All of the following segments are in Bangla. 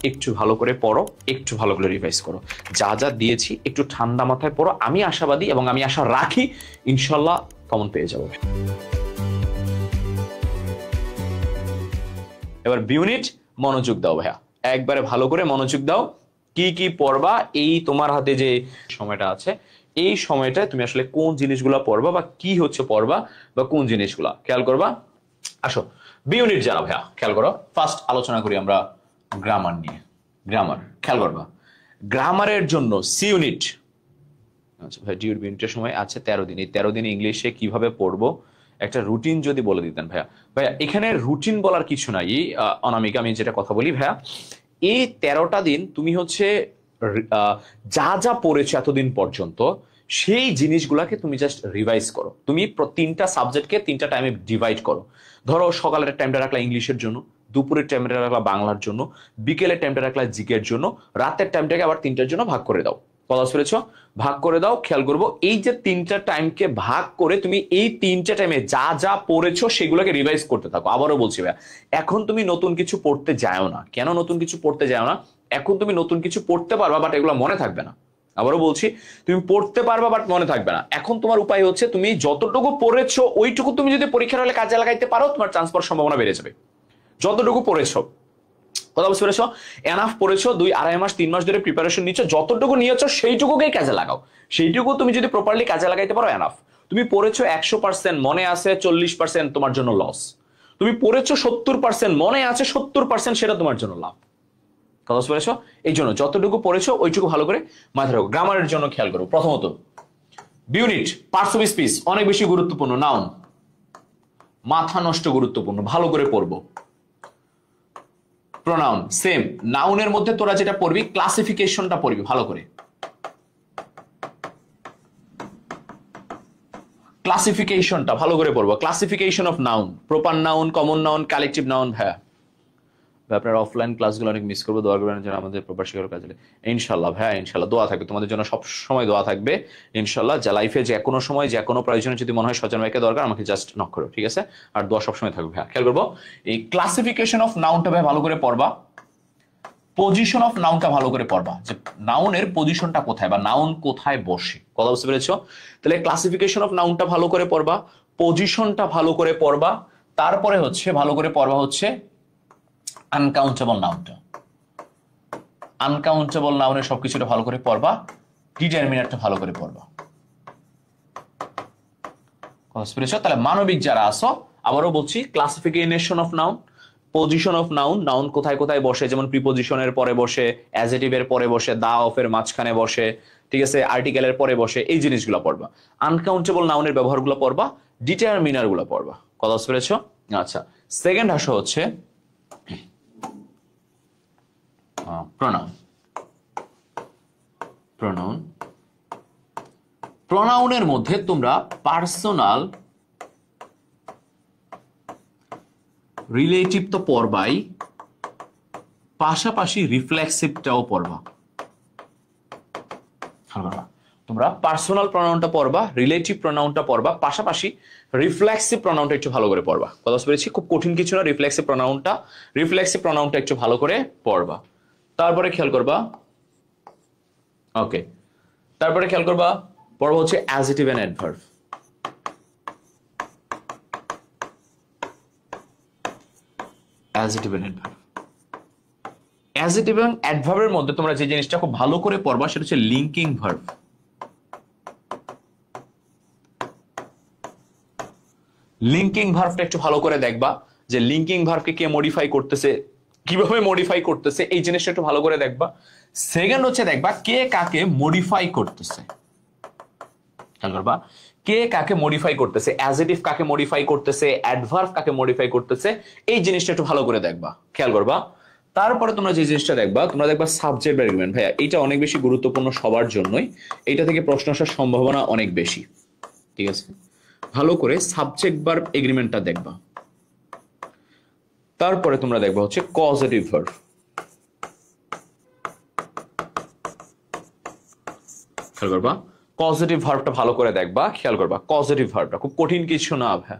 একটু ভালো করে পড়ো, একটু ভালো করে রিভাইজ করো, যা যা দিয়েছি একটু ঠান্ডা মাথায় পড়ো। আমি আশাবাদী এবং আমি আশা রাখি ইনশাল্লাহ কমন পেয়ে যাবো। এবার ইউনিট মনোযোগ দাও ভাইয়া, একবারে ভালো করে মনোযোগ দাও। কি কি পড়বা, এই তোমার হাতে যে সময়টা আছে এই সময়টায় তুমি আসলে কোন জিনিসগুলা পড়বা বা কি হচ্ছে পড়বা বা কোন জিনিসগুলা খেয়াল করবা। আসো ইউনিট যারা ভাইয়া খেয়াল করো, ফার্স্ট আলোচনা করি আমরা গ্রামার নিয়ে। গ্রামার খেয়াল করবা, গ্রামারের জন্য সি ইউনিট। আচ্ছা ভাই, ডিউর ইউনিটের সময় আছে 13 দিন। এই 13 দিন ইংলিশে কিভাবে পড়বো একটা রুটিন যদি বলে দিতেন ভাইয়া। ভাইয়া এখানে রুটিন বলার কিছু নাই, অনামিকা আমি যেটা কথা বলি ভাইয়া, এই 13টা দিন তুমি হচ্ছে যা যা পড়েছো এতদিন পর্যন্ত সেই জিনিসগুলাকে তুমি জাস্ট রিভাইজ করো। তুমি তিনটা সাবজেক্টকে তিনটা টাইমে ডিভাইড করো। ধরো সকালের টাইমটা রাখলা ইংলিশের জন্য, দুপুরের টাইমটা রাখলা বাংলার জন্য, বিকেলের টাইমটা রাখলা জিকের জন্য, রাতের টাইমটাকে আবার তিনটার জন্য ভাগ করে দাও। কথা পেরেছ? ভাগ করে দাও। খেয়াল করবো এই যে তিনটা টাইমকে ভাগ করে তুমি এই তিনটা টাইমে যা যা পড়েছো সেগুলোকে রিভাইজ করতে থাকো। আবারও বলছি ভাইয়া, এখন তুমি নতুন কিছু পড়তে যাও না। কেন নতুন কিছু পড়তে যাও না? এখন তুমি নতুন কিছু পড়তে পারবা, বাট এগুলো মনে থাকবে না। আবারও বলছি, তুমি পড়তে পারবা বাট মনে থাকবে না। এখন তোমার উপায় হচ্ছে তুমি যতটুকু পড়েছো ওইটুকু তুমি যদি পরীক্ষার হলে কাজে লাগাইতে পারো, তোমার চান্স পাওয়ার সম্ভাবনা বেড়ে যাবে। যতটুকু পড়েছো, কথা বুঝতে পেরেছো? এনাফ পড়েছো, 2-2.5 মাস 3 মাস ধরে প্রিপারেশন নিচ্ছ, যতটুকু নিয়েছো সেইটুকুকেই কাজে লাগাও। সেইটুকু তুমি যদি প্রপারলি কাজে লাগাইতে পারো এনাফ। তুমি পড়েছো 100% মনে আছে, 40% তোমার জন্য লস। তুমি পড়েছো 70% মনে আছে, 70% সেটা তোমার জন্য লাভ। কথা বুঝতে পেরেছো? এই জন্য যতটুকু পড়েছো ওইটুকু ভালো করে মাথায় রাখো। গ্রামারের জন্য খেয়াল করো, প্রথমত ইউনিট পার্টস অফ স্পিচ অনেক বেশি গুরুত্বপূর্ণ। নাউন মাথা নষ্ট গুরুত্বপূর্ণ, ভালো করে পড়বো। প্রোনাউন সেম, নাউনের মধ্যে তোরা যেটা পড়বি ক্লাসিফিকেশনটা পড়বি ভালো করে। ক্লাসিফিকেশনটা ভালো করে পড়বো। Classification of noun, proper noun, common noun, collective noun. ভাইয়া আপনার অফলাইন ক্লাসগুলো অনেক মিস করবো, দোয়া করবেন যেন আমাদের প্রপার শিক্ষার কাজে। ইনশাল্লাহ ভাইয়া, ইনশাল্লাহ দোয়া থাকবে তোমাদের জন্য, সব সময় দোয়া থাকবে ইনশাল্লাহ। যা লাইফে যে কোনো সময় যে কোনো প্রয়োজনে যদি মনে হয় সজন ভাইকে দরকার, আমাকে জাস্ট নক করো, ঠিক আছে? আর দোয়া সবসময় থাকবে ভাইয়া। খেয়াল করবো এই ক্লাসিফিকেশন অফ নাউনটা ভাই ভালো করে পড়বা। পজিশন অফ নাউনটা ভালো করে পড়বা, যে নাউনের পজিশনটা কোথায় বা নাউন কোথায় বসে। কথা বুঝতে পেরেছো? তাহলে ক্লাসিফিকেশন অফ নাউনটা ভালো করে পড়বা, পজিশনটা ভালো করে পড়বা, তারপরে হচ্ছে ভালো করে পড়বা হচ্ছে আনকাউন্টেবল নাউনটা। আনকাউন্টেবল নাউনের সবকিছুটা ভালো করে পড়বা, ডিটারমিনারটা ভালো করে পড়বা। তাহলে মানবিক যারা আসো, আবারও বলছি classification of noun, position of noun, noun কোথায় কোথায় বসে, যেমন প্রিপজিশনের পরে বসে, অ্যাডজেক্টিভের পরে বসে, দা অফের মাঝখানে বসে, ঠিক আছে, আর্টিকেলের পরে বসে, এই জিনিসগুলো পড়বা। আনকাউন্টেবল নাউনের ব্যবহারগুলো পড়বা, ডিটারমিনার গুলো পড়বা। কথা বুঝতে পেরেছো? আচ্ছা, সেকেন্ড আসো হচ্ছে প্রোনাউন। প্রোনাউন, প্রোনাউনের মধ্যে তোমরা পার্সোনাল, রিলেটিভ তো পড়বাই, পাশাপাশি রিফ্লেক্সিভটাও পড়বা। তোমরা পার্সোনাল প্রোনাউনটা পড়বা, রিলেটিভ প্রোনাউনটা পড়বা, পাশাপাশি রিফ্লেক্সিভ প্রোনাউনটা একটু ভালো করে পড়বা। কথা বলেছি, খুব কঠিন কিছু না রিফ্লেক্সিভ প্রোনাউনটা একটু ভালো করে পড়বা। তারপরে খেয়াল করবা, ওকে, তারপরে খেয়াল করবা পড়বা হচ্ছে adjective and adverb. Adjective and adverb, adjective এবং অ্যাডভার্বের মধ্যে তোমরা যে জিনিসটা খুব ভালো করে পড়বা সেটা হচ্ছে লিঙ্কিং ভার্ব। লিঙ্কিং ভার্বটা একটু ভালো করে দেখবা, যে লিঙ্কিং ভার্বকে কে মডিফাই করতেছে, কিভাবে মডিফাই করতেছে, এই জিনিসটা একটু ভালো করে দেখবা। সেকেন্ড হচ্ছে দেখবা কে কাকে মডিফাই করতেছে। খেয়াল করবা কে কাকে মডিফাই করতেছে, অ্যাডজেক্টিভ কাকে মডিফাই করতেছে, অ্যাডভার্ব কাকে মডিফাই করতেছে, এই জিনিসটা একটু ভালো করে দেখবা। খেয়াল করবা। তারপরে তোমরা যে জিনিসটা দেখবা, তোমরা দেখবা সাবজেক্ট ভার্ব এগ্রিমেন্ট। ভাইয়া এটা অনেক বেশি গুরুত্বপূর্ণ সবার জন্যই, এইটা থেকে প্রশ্ন আসার সম্ভাবনা অনেক বেশি, ঠিক আছে? ভালো করে সাবজেক্ট ভার্ব এগ্রিমেন্টটা দেখবা। তারপরে তোমরা দেখবা হচ্ছে কজেটিভ ভার্ব। খেয়াল করবা কজেটিভ ভার্বটা ভালো করে দেখবা। খেয়াল করবা কজেটিভ ভার্বটা খুব কঠিন কিছু না ভাই।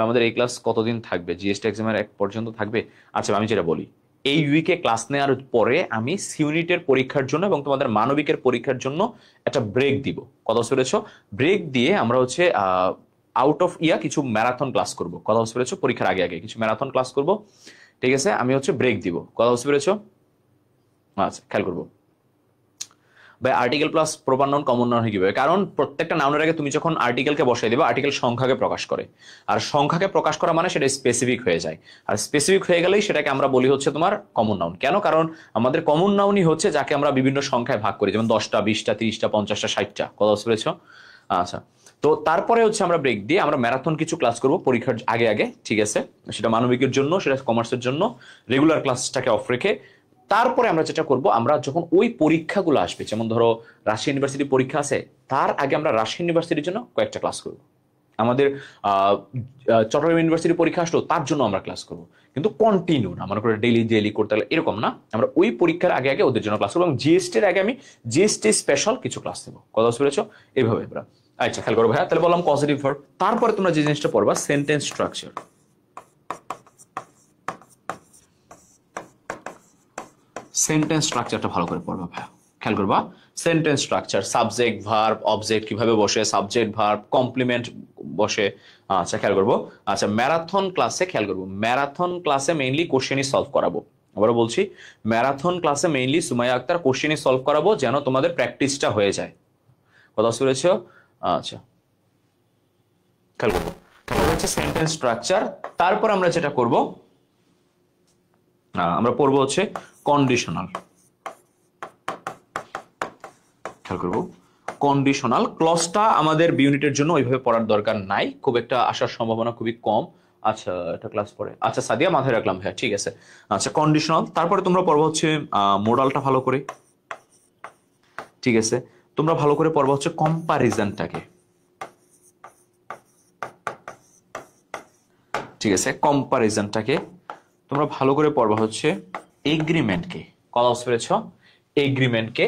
আমাদের এই ক্লাস কতদিন থাকবে? জিএসটি এক্সামের এক পর্যন্ত থাকবে। আচ্ছা আমি যেটা বলি, এই উইকে ক্লাস নেওয়ার পরে আমি ইউনিটের পরীক্ষার জন্য এবং তোমাদের মানবিকের পরীক্ষার জন্য একটা ব্রেক দিব। কথা বুঝতে পেরেছো? ব্রেক দিয়ে আমরা হচ্ছে আউট অফ কিছু ম্যারাথন ক্লাস করব। কথা বুঝতে পেরেছো? পরীক্ষার আগে আগে কিছু ম্যারাথন ক্লাস করব, ঠিক আছে? আমি হচ্ছে ব্রেক দিব। কথা বুঝতে পেরেছো? আচ্ছা, খেয়াল করবো ভাই article plus proper noun common noun কিভাবে? কারণ প্রত্যেকটা নাউনের আগে তুমি যখন আর্টিকেলকে বসাই দিবে, আর্টিকেল সংখ্যাকে প্রকাশ করে, আর সংখ্যাকে প্রকাশ করা মানে সেটা স্পেসিফিক হয়ে যায়, আর স্পেসিফিক হয়ে গেলেই সেটাকে আমরা বলি হচ্ছে তোমার কমন নাউন। কেন? কারণ আমাদের কমন নাউনই হচ্ছে যাকে আমরা বিভিন্ন সংখ্যায় ভাগ করি, যেমন 10টা 20টা 30টা 50টা 60টা। কথা বুঝতে পেরেছো? আচ্ছা, তো তারপরে হচ্ছে আমরা ব্রেক দিয়ে আমরা ম্যারাথন কিছু ক্লাস করব পরীক্ষার আগে আগে, ঠিক আছে? সেটা মানবিকের জন্য, সেটা কমার্সের জন্য, রেগুলার ক্লাসটাকে অফ রেখে তারপরে আমরা যেটা করব, আমরা যখন ওই পরীক্ষাগুলো আসবে, যেমন ধরো রাজশাহী ইউনিভার্সিটি পরীক্ষা আছে, তার আগে আমরা রাজশাহী ইউনিভার্সিটির জন্য কয়েকটা ক্লাস করব। আমাদের চট্টগ্রাম ইউনিভার্সিটি পরীক্ষা আসলো, তার জন্য আমরা ক্লাস করব, কিন্তু কন্টিনিউ না, মনে করে ডেইলি ডেইলি করতে গেলে এরকম না। আমরা ওই পরীক্ষার আগে আগে ওদের জন্য ক্লাস করবো, এবং জিএসটির আগে আমি জিএসটি স্পেশাল কিছু ক্লাস দেবো। কথা বুঝতে পেরেছো? এইভাবে আমরা, আচ্ছা খেয়াল করো ভাইয়া। তাহলে বললাম পজিটিভ ভার্ব, তারপরে তোমরা যে জিনিসটা পড়বা সেন্টেন্স স্ট্রাকচার। সেন্টেন্স স্ট্রাকচারটা ভালো করে পড়বা ভাইয়া, খেয়াল করবা। Sentence structure, subject verb object কিভাবে বসে, সাবজেক্ট ভার্ব কমপ্লিমেন্ট বসে। আচ্ছা খেয়াল করবো। আচ্ছা ম্যারাথন ক্লাসে খেয়াল করবো, ম্যারাথন ক্লাসে মেইনলি কোশ্চেনই সলভ করাবো। আবারও বলছি, ম্যারাথন ক্লাসে মেইনলি সুমাইয়া আক্তার কোশ্চেনই সলভ করাবো, যেন তোমাদের প্র্যাকটিসটা হয়ে যায়। কথা বুঝতে পেরেছো? আচ্ছা খেয়াল করবো, হচ্ছে সেন্টেন্স স্ট্রাকচার। তারপর আমরা যেটা করব, আমরা পড়বো হচ্ছে কন্ডিশনাল। খেয়াল করবো কন্ডিশনাল ক্লজটা আমাদের ইউনিটের জন্য ওইভাবে পড়ার দরকার নাই, খুব একটা আসার সম্ভাবনা খুবই কম। আচ্ছা এটা ক্লাস পড়ে, আচ্ছা সাদিয়া মাথায় রাখলাম হ্যাঁ, ঠিক আছে। আচ্ছা কন্ডিশনাল, তারপরে তোমরা পড়বো হচ্ছে মোডালটা ভালো করে, ঠিক আছে? তোমরা ভালো করে পড়বো হচ্ছে কম্পারিজনটাকে, ঠিক আছে? কম্পারিজনটাকে তোমরা ভালো করে পড়বা হচ্ছে এগ্রিমেন্টকে। কথা বুঝতে পেরেছো? এগ্রিমেন্টকে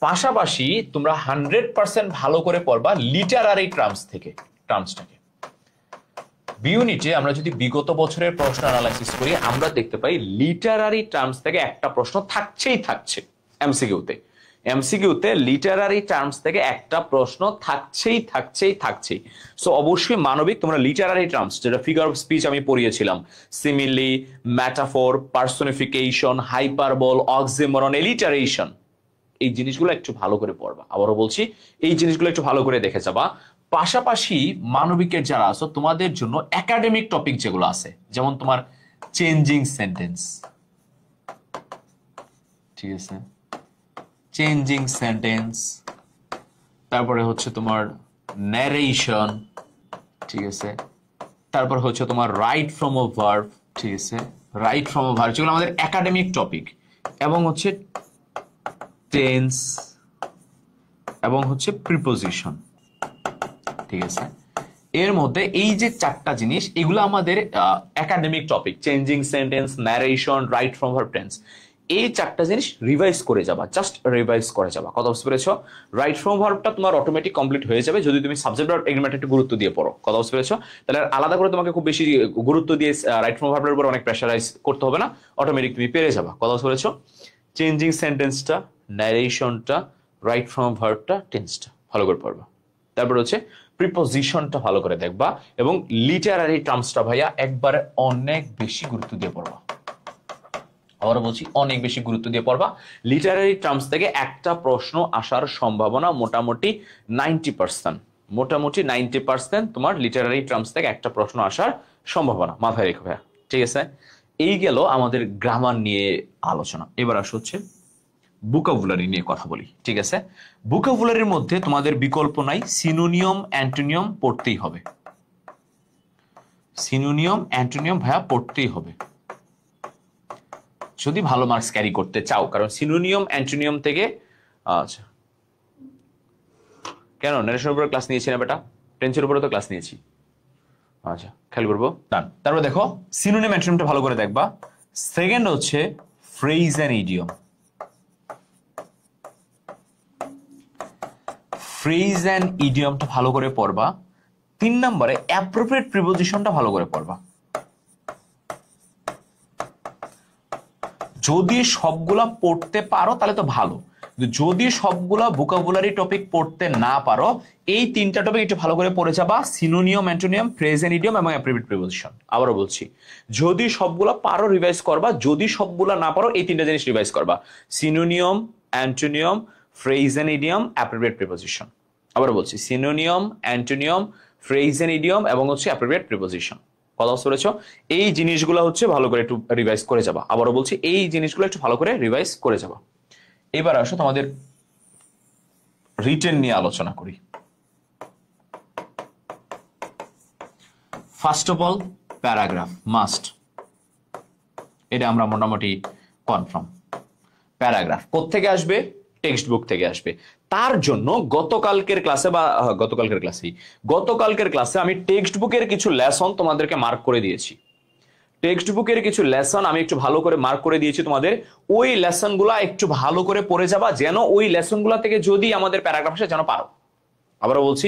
পাশাপাশি তোমরা 100% ভালো করে পড়বা লিটারারি টার্মসটাকে। ইউনিটে আমরা যদি বিগত বছরের প্রশ্ন অ্যানালাইসিস করি, আমরা দেখতে পাই লিটারারি টার্মস থেকে একটা প্রশ্ন থাকছে এমসিকিউতে লিটারারি টার্মস থেকে একটা প্রশ্ন থাকছেই। সো অবশ্যই মানবিক তোমরা লিটারারি টার্মস, যেটা ফিগার অফ স্পিচ আমি পড়িয়েছিলাম, simile, metaphor, personification, hyperbole, oxymoron, alliteration, এই জিনিসগুলো একটু ভালো করে পড়বা। আবারও বলছি, এই জিনিসগুলো একটু ভালো করে দেখে যাবা। পাশাপাশি মানবিকের যারা আছো, তোমাদের জন্য একাডেমিক টপিক যেগুলো আছে, যেমন তোমার চেঞ্জিং সেন্টেন্স, ঠিক আছে? চেঞ্জিং সেন্টেন্স, তারপরে হচ্ছে তোমার ন্যারেশন, ঠিক আছে? তারপর হচ্ছে তোমার রাইট ফ্রম আ ভার্ব, ঠিক আছে? রাইট ফ্রম আ ভার্ব, যেগুলো আমাদের একাডেমিক টপিক, এবং হচ্ছে টেন্স, এবং হচ্ছে প্রিপোজিশন, ঠিক আছে? এর মধ্যে এই যে চারটা জিনিস, এগুলো আমাদের academic topic, changing sentence, narration, right from verb, tense. এই চারটা জিনিস রিভাইজ করে যাবা, জাস্ট রিভাইজ করে যাবা। কথা বুঝতে পেরেছো? রাইট ফ্রম ভার্বটা তোমার অটোমেটিক কমপ্লিট হয়ে যাবে যদি তুমি সাবজেক্ট ভার্ব এগ্রিমেন্ট একটু গুরুত্ব দিয়ে পড়ো। কথা বুঝতে পেরেছো? তাহলে আলাদা করে তোমাকে খুব বেশি গুরুত্ব দিয়ে রাইট ফ্রম ভার্বের উপর অনেক প্রেশারাইজ করতে হবে না, অটোমেটিক তুমি পেরে যাবা। কথা বুঝতে পেরেছো? চেঞ্জিং সেন্টেন্সটা, ন্যারেশনটা, রাইট ফ্রম ভার্বটা, টেন্সটা ভালো করে পড়বা। তারপর হচ্ছে প্রিপোজিশনটা ভালো করে দেখবা, এবং লিটারারি টার্মসটা ভাইয়া একবারে অনেক বেশি গুরুত্ব দিয়ে পড়বা। আবারও বলছি, অনেক বেশি গুরুত্ব দিয়ে পড়বা। লিটারারি টার্মস থেকে একটা প্রশ্ন আসার সম্ভাবনা মোটামুটি 90%, তোমার লিটারারি টার্মস থেকে একটা প্রশ্ন আসার সম্ভাবনা, মাথায় রেখো ভাইয়া, ঠিক আছে? এই গেল আমাদের গ্রামার নিয়ে আলোচনা। এবার আসা হচ্ছে ভোকাবুলারি নিয়ে কথা বলি, ঠিক আছে? ভোকাবুলারির মধ্যে তোমাদের বিকল্প নাই, সিনোনিয়ম অ্যান্টোনিয়ম পড়তেই হবে। সিনোনিয়ম অ্যান্টোনিয়ম ভাইয়া পড়তেই হবে যদি ভালো মার্কস ক্যারি করতে চাও, কারণ সিনোনিয়ম অ্যান্টোনিয়ম থেকে, আচ্ছা কেন ন্যারেশনের উপরে ক্লাস নিয়েছি না বেটা? টেন্সের উপরে তো ক্লাস নিয়েছি। আচ্ছা খেয়াল করবো, ডান। তারপরে দেখো সিনোনিম অ্যান্টোনিমটা ভালো করে দেখবা। সেকেন্ড হচ্ছে phrase and idiom, phrase and ইডিয়মটা ভালো করে পড়বা। 3 নম্বরে অ্যাপ্রোপ্রিয়েট প্রিপোজিশনটা ভালো করে পড়বা। যদি সবগুলা পড়তে পারো তাহলে তো ভালো, যদি সবগুলা ভোকাবুলারি টপিক পড়তে না পারো, এই তিনটা টপিক একটু ভালো করে পড়ে যাবা, সিনোনিয়াম, অ্যান্টোনিয়াম, ফ্রেজেন ইডিয়ম এবং অ্যাপ্রোপ্রিয়েট প্রিপোজিশন। আবারও বলছি, যদি সবগুলা পারো রিভাইজ করবা, যদি সবগুলা না পারো এই তিনটা জিনিস রিভাইজ করবা, synonym, antonym, phrase and idiom, appropriate preposition. আবার বলছি, সিনোনিয়াম, অ্যান্টোনিয়াম, ফ্রেজেন ইডিয়ম এবং হচ্ছে অ্যাপ্রোপ্রিয়েট প্রিপোজিশন। কথা বুঝতে পেরেছো? এই জিনিসগুলো হচ্ছে ভালো করে একটু রিভাইজ করে যাবা। আবারও বলছি, এই জিনিসগুলো একটু ভালো করে রিভাইজ করে যাবা। এবার আসো তোমাদের রিটেন নিয়ে আলোচনা করি। First of all paragraph must, এটা আমরা মোটামুটি কনফার্ম। প্যারাগ্রাফ কোত্থেকে আসবে? টেক্সট বুক থেকে আসবে। তার জন্য গতকালকের ক্লাসে আমি টেক্সট বুকের কিছু লেসন তোমাদেরকে মার্ক করে দিয়েছি। টেক্সট বুকের কিছু লেসন আমি একটু ভালো করে মার্ক করে দিয়েছি তোমাদের। ওই লেসনগুলা একটু ভালো করে পড়ে যাবা, যেন ওই লেসনগুলা থেকে যদি আমাদের প্যারাগ্রাফ আসে যেন পারো। আবারও বলছি,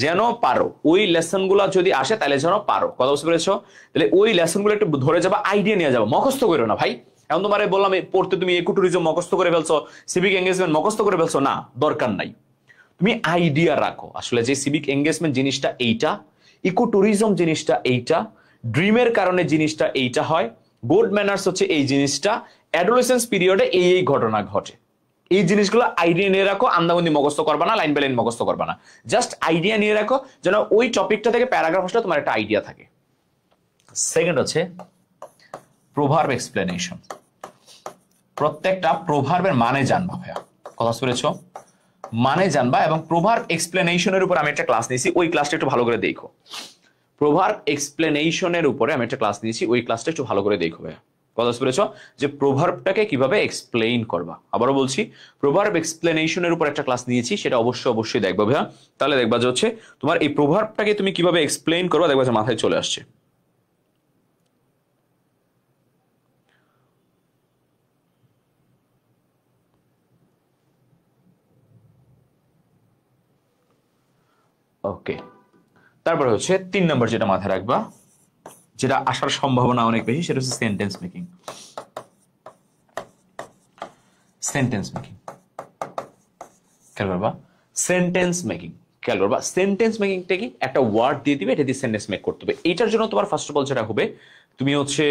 যেন পারো, ওই লেসনগুলা যদি আসে তাহলে যেন পারো। কথা বুঝতে পেরেছো? তাহলে ওই লেসনগুলো একটু ধরে যাবা, আইডিয়া নিয়ে যাবা, মুখস্থ করো না ভাই। এখন তোমার বললাম পড়তে তুমি ইকোট্যুরিজম মুখস্থ করে ফেলছো, সিভিক এঙ্গেজমেন্ট মুখস্থ করে ফেলছো, না, দরকার নাই। তুমি আইডিয়া রাখো আসলে যে সিভিক এঙ্গেজমেন্ট জিনিসটা এইটা, ইকোট্যুরিজম জিনিসটা এইটা, ড্রিমের কারণে জিনিসটা এইটা হয়, গুড ম্যানার্স হচ্ছে এই জিনিসটা, অ্যাডোলেসেন্স পিরিয়ডে এই ঘটনা ঘটে। এই জিনিসগুলো আইডিয়া নিয়ে রাখো, আন্দাবন্দি মুখস্থ করবা না, লাইন বাই লাইন মুখস্থ করবা না, জাস্ট আইডিয়া নিয়ে রাখো যেন ওই টপিকটা থেকে প্যারাগ্রাফ আসলে তোমার একটা আইডিয়া থাকে। সেকেন্ড হচ্ছে প্রভার্ব এক্সপ্লেনেশন। প্রত্যেকটা প্রভার্বের মানে জানবা ভাইয়া। কথা বুঝেছো? মানে জানবা, এবং প্রভার্ব এক্সপ্লেনেশনের উপর আমি একটা ক্লাস নিয়েছি, ওই ক্লাসটা একটু ভালো করে দেখো। প্রভার্ব এক্সপ্লেনেশনের উপরে আমি একটা ক্লাস নিয়েছি, ওই ক্লাসটা একটু ভালো করে দেখো ভাইয়া। কথা বুঝেছো? যে প্রভার্বটাকে কিভাবে এক্সপ্লেইন করবা। আবারও বলছি, প্রভার্ব এক্সপ্লেনেশনের উপর একটা ক্লাস নিয়েছি, সেটা অবশ্যই দেখবা ভাইয়া। তাহলে দেখবা যে হচ্ছে তোমার এই প্রভার্বটাকে তুমি কিভাবে এক্সপ্লেইন করবা, দেখবা যে মাথায় চলে আসছে। ওকে, তারপরে হচ্ছে 3 নম্বর যেটা মাথায় রাখবা, যেটা আসার সম্ভাবনা অনেক বেশি, সেটা হচ্ছে সেন্টেন্স মেকিং। সেন্টেন্স মেকিং খেয়াল করবা, সেন্টেন্স মেকিং খেয়াল করবা। সেন্টেন্স মেকিংটা কি? একটা ওয়ার্ড দিয়ে দিবে, এটা দিয়ে সেন্টেন্স মেক করতে হবে। এইটার জন্য তোমার ফার্স্ট অফ অল যেটা হবে, তুমি হচ্ছে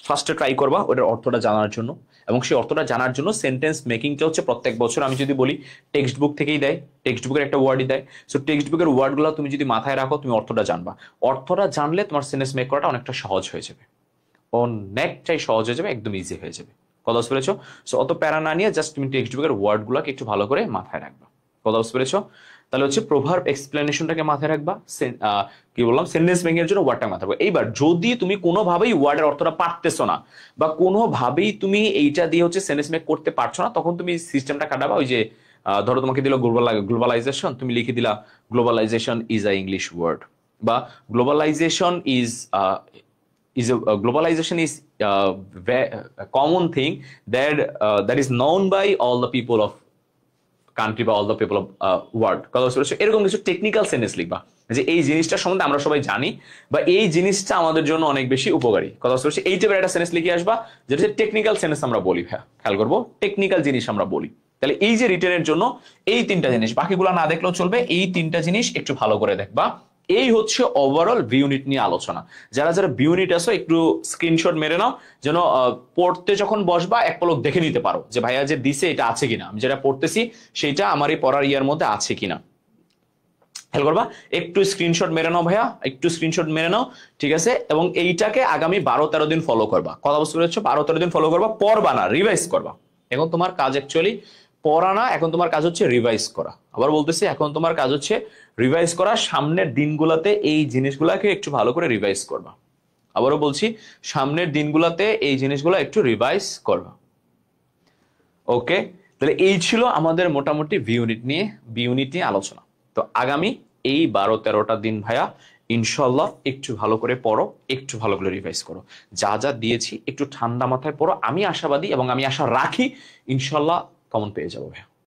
ফার্স্টে ট্রাই করবা ওটার অর্থটা জানার জন্য, এবং সেই অর্থটা জানার জন্য সেন্টেন্স মেকিংটা হচ্ছে প্রত্যেক বছর আমি যদি বলি টেক্সট বুক থেকেই দেয়, টেক্সট বুকের একটা ওয়ার্ডই দেয়। সো টেক্সট বুকের ওয়ার্ডগুলো তুমি যদি মাথায় রাখো, তুমি অর্থটা জানবা, অর্থটা জানলে তোমার সেন্টেন্স মেক করাটা অনেকটা সহজ হয়ে যাবে, অনেকটাই সহজ হয়ে যাবে, একদম ইজি হয়ে যাবে। কথা বুঝতে পেরেছো? সো অত প্যারা না নিয়ে জাস্ট তুমি টেক্সট বুকের ওয়ার্ডগুলোকে একটু ভালো করে মাথায় রাখবা। কথা বুঝতে পেরেছো? তাহলে হচ্ছে প্রভার্ব এক্সপ্লেনেশনটাকে মাথায় রাখবা, কি বললাম, সেন্টেন্স মেকিং এর জন্য ওয়ার্ডটা মাথায় রাখবা। এইবার যদি তুমি কোনোভাবেই ওয়ার্ডের অর্থটা পারতেছো না, বা কোনোভাবেই তুমি এইটা দিয়ে হচ্ছে সেন্টেন্স মেক করতে পারছো না, তখন তুমি সিস্টেমটা কাটাবা। ওই যে ধরো তোমাকে দিল গ্লোবালাইজেশন, তুমি লিখে দিলা globalization is a English word, বা globalization is globalization is a common thing that is known by all the people of country বা all the people of world। কথা বলছো, এরকম কিছু টেকনিক্যাল সেন্টেন্স লিখবা যে এই জিনিসটা সম্বন্ধে আমরা সবাই জানি, বা এই জিনিসটা আমাদের জন্য অনেক বেশি উপকারী। কথা বলছো, এই টাইপের একটা সেন্টেন্স লিখে আসবা, যেটা টেকনিক্যাল সেন্টেন্স আমরা বলি। হ্যাঁ, খেয়াল করবো, টেকনিক্যাল জিনিস আমরা বলি। তাহলে এই যে রিটেনের জন্য এই 3টা জিনিস, বাকিগুলো না দেখলেও চলবে, এই 3টা জিনিস একটু ভালো করে দেখবা। এই হচ্ছে ওভারঅল বি ইউনিট নিয়ে আলোচনা। যারা যারা বি ইউনিট আছো একটু স্ক্রিনশট মেরে নাও, যেন পড়তে যখন বসবা এক পলক দেখে নিতে পারো যে ভাইয়া যে দিছে এটা আছে কিনা, আমি যেটা পড়তেছি সেটা আমার এই পড়ার ইয়ার মধ্যে আছে কিনা। খেয়াল করবা, একটু স্ক্রিনশট মেরে নাও ভাইয়া, একটু স্ক্রিনশট মেরে নাও, ঠিক আছে? এবং এইটাকে আগামী 12-13 দিন ফলো করবা। কথা বুঝতে পেরেছো? 12-13 দিন ফলো করবা, পড়বা না, রিভাইজ করবা। এখন তোমার কাজ অ্যাকচুয়ালি পড়া না, এখন তোমার কাজ হচ্ছে রিভাইজ করা। আবার বলতেছি, এখন তোমার কাজ হচ্ছে রিভাইজ করা। সামনের দিনগুলোতে এই জিনিসগুলোকে একটু ভালো করে রিভাইজ করবা। আবারও বলছি, সামনের দিনগুলোতে এই জিনিসগুলো একটু রিভাইজ করবা। ওকে, তাহলে এই ছিল আমাদের মোটামুটি বি ইউনিট নিয়ে আলোচনা। তো আগামী এই 12-13টা দিন ভাইয়া ইনশাল্লাহ একটু ভালো করে পড়ো, একটু ভালো করে রিভাইজ করো, যা যা দিয়েছি একটু ঠান্ডা মাথায় পড়ো। আমি আশাবাদী এবং আমি আশা রাখি ইনশাল্লাহ কমন পেয়ে যাবো ভাইয়া।